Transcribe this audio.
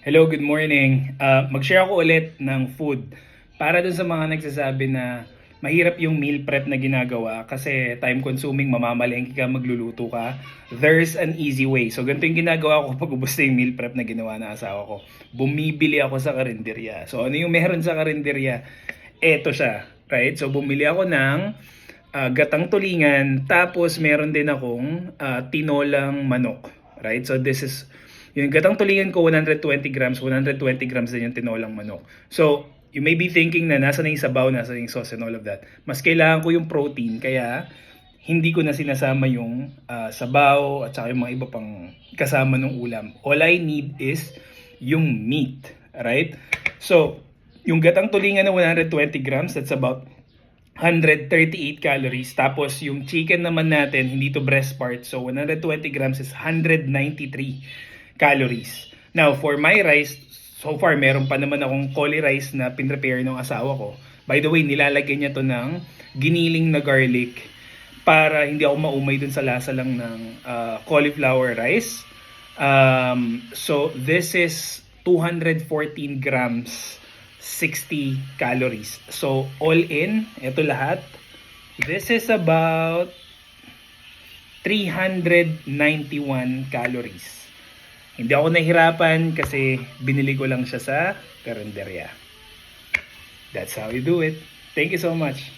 Hello, good morning. Mag-share ako ulit ng food para dun sa mga nagsasabi na mahirap yung meal prep na ginagawa kasi time consuming, mamamalengke ka, magluluto ka. There's an easy way. So ganito yung ginagawa ko pag ubos na yung meal prep na ginawa ng asawa ko. Bumibili ako sa karinderya. So ano yung meron sa karinderya? Eto siya, right? So bumili ako ng gatang tulingan, tapos meron din akong tinolang manok, right? So this is yung gatang tulingan ko 120 grams, 120 grams din yung tinolang manok. So, you may be thinking na nasa na yung sabaw, nasa na yung sauce and all of that. Mas kailangan ko yung protein, kaya hindi ko na sinasama yung sabaw at saka yung mga iba pang kasama ng ulam. All I need is yung meat, right? So, yung gatang tulingan na 120 grams, that's about 138 calories. Tapos yung chicken naman natin, hindi to breast part. So 120 grams is 193 calories. Now, for my rice, so far meron pa naman akong cauli rice na pinrepare ng asawa ko. By the way, nilalagyan niya to ng giniling na garlic para hindi ako maumay dun sa lasa lang ng cauliflower rice. So this is 214 grams, 60 calories. So all in, ito lahat, this is about 391 calories. Hindi ako nahirapan kasi binili ko lang siya sa karinderya. That's how you do it. Thank you so much.